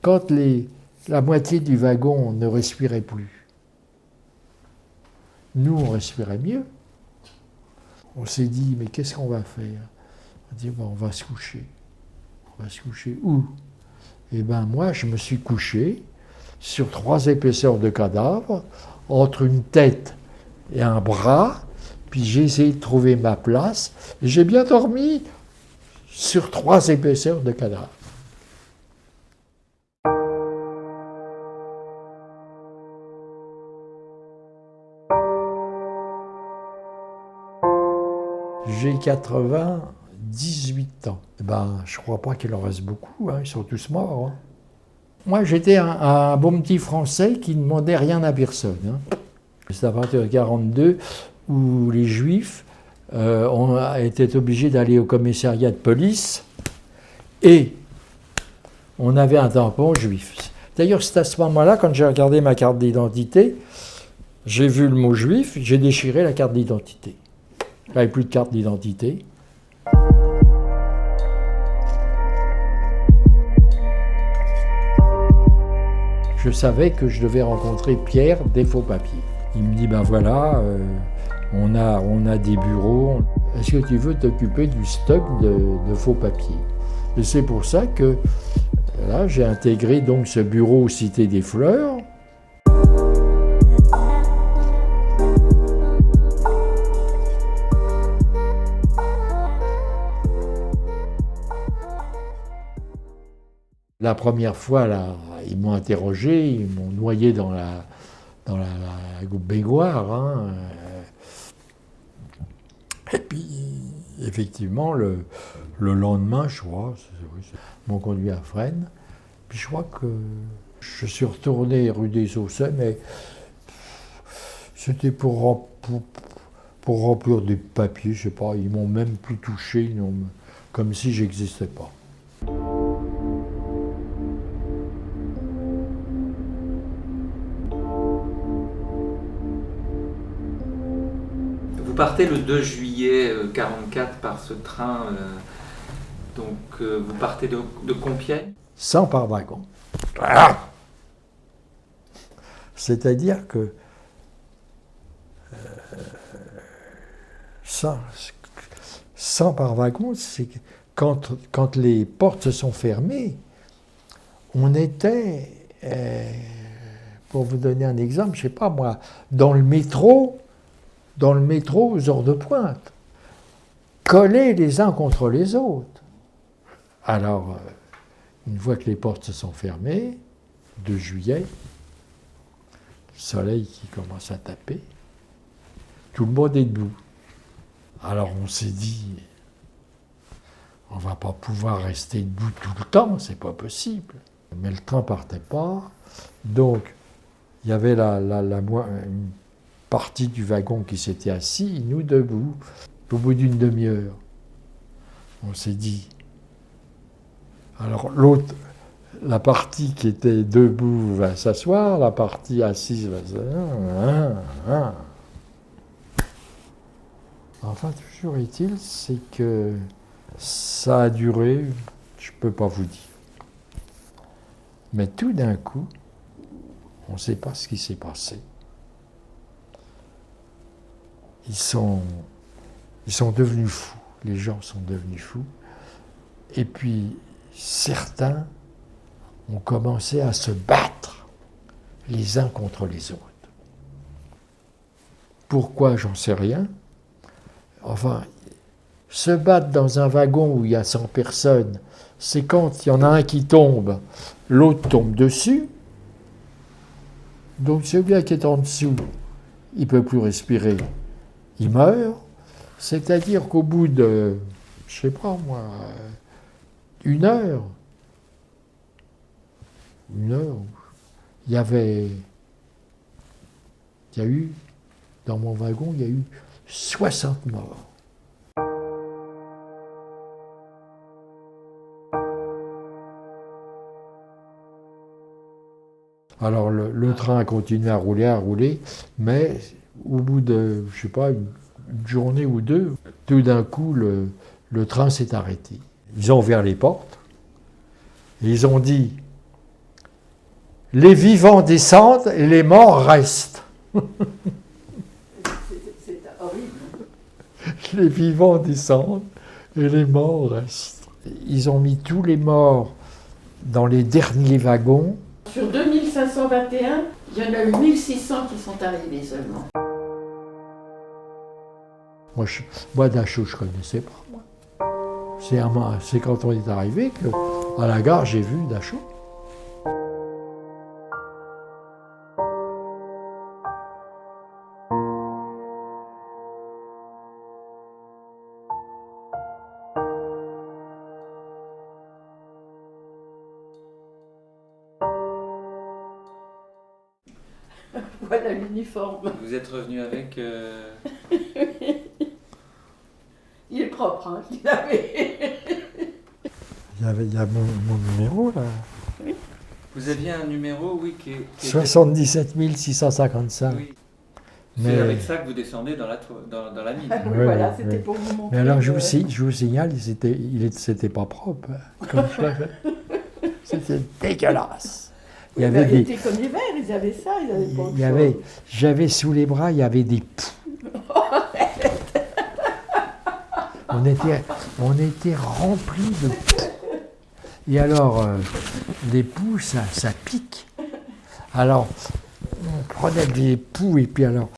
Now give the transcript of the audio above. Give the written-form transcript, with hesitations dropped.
quand la moitié du wagon ne respirait plus, nous, on respirait mieux. On s'est dit, mais qu'est-ce qu'on va faire? On dit, bon, on va se coucher. On va se coucher où? Eh bien, moi, je me suis couché sur 3 épaisseurs de cadavres, entre une tête et un bras, puis j'ai essayé de trouver ma place, et j'ai bien dormi sur 3 épaisseurs de cadavres. J'ai 98 ans. Ben, je ne crois pas qu'il en reste beaucoup, hein, ils sont tous morts. Hein. Moi, j'étais un bon petit Français qui ne demandait rien à personne. Hein. C'est à partir de 1942 où les Juifs étaient obligés d'aller au commissariat de police et on avait un tampon juif. D'ailleurs, c'est à ce moment-là, quand j'ai regardé ma carte d'identité, j'ai vu le mot juif, j'ai déchiré la carte d'identité. Il n'y avait plus de carte d'identité. Je savais que je devais rencontrer Pierre des Faux-Papiers. Il me dit, ben voilà, on a des bureaux. Est-ce que tu veux t'occuper du stock de faux-papiers? Et c'est pour ça que là, j'ai intégré donc ce bureau Cité des Fleurs. La première fois, là, ils m'ont interrogé, ils m'ont noyé dans la baignoire. Hein. Et puis, effectivement, le lendemain, je crois, ils m'ont conduit à Fresnes. Puis je crois que je suis retourné rue des Aussets, mais c'était pour remplir des papiers, je sais pas, ils m'ont même plus touché, comme si j'existais pas. Vous partez le 2 juillet 1944 par ce train, vous partez de Compiègne? 100 par wagon. Ah, c'est-à-dire que 100 par wagon, c'est que quand les portes se sont fermées, on était, pour vous donner un exemple, je ne sais pas moi, dans le métro aux heures de pointe, collés les uns contre les autres. Alors, une fois que les portes se sont fermées, 2 juillet, le soleil qui commence à taper, tout le monde est debout. Alors on s'est dit, on ne va pas pouvoir rester debout tout le temps, c'est pas possible. Mais le train partait pas, donc il y avait une partie du wagon qui s'était assis, nous debout. Au bout d'une demi-heure, on s'est dit, alors l'autre, la partie qui était debout va s'asseoir, la partie assise va s'asseoir. Enfin, toujours est-il, c'est que ça a duré, je ne peux pas vous dire. Mais tout d'un coup, on ne sait pas ce qui s'est passé. Ils sont devenus fous, les gens sont devenus fous. Et puis, certains ont commencé à se battre les uns contre les autres. Pourquoi, j'en sais rien. Enfin, se battre dans un wagon où il y a 100 personnes, c'est quand il y en a un qui tombe, l'autre tombe dessus. Donc celui qui est en dessous, il ne peut plus respirer, il meurt. C'est-à-dire qu'au bout de, je ne sais pas moi, 1 heure, il y a eu, dans mon wagon, il y a eu 60 morts. Alors le train a continué à rouler, mais au bout de, je sais pas, une journée ou 2, tout d'un coup, le train s'est arrêté. Ils ont ouvert les portes et ils ont dit Les vivants descendent et les morts restent. C'est horrible. Les vivants descendent et les morts restent. Ils ont mis tous les morts dans les derniers wagons. Sur 2521, il y en a eu 1600 qui sont arrivés seulement. Moi Dachau, je ne connaissais pas. Moi. C'est quand on est arrivé qu'à la gare, j'ai vu Dachau. Voilà l'uniforme. Vous êtes revenu avec... Il est propre, hein, je l'avais. Il y a mon numéro là. Vous aviez un numéro, oui, qui était... 77 655. Oui. Mais- C'est avec ça que vous descendez dans la mine. Oui, Ouais, voilà, ouais, c'était ouais. pour vous montrer. Mais alors je que- vous signale, c'était pas propre. Comme ça. C'était dégueulasse. Il y avait Ils des, étaient comme les verts, ils avaient ça, ils avaient pas autre il y avait, chose. j'avais sous les bras, il y avait des poux. On était remplis de poux. Et alors, les poux, ça pique. Alors, on prenait des poux et puis alors,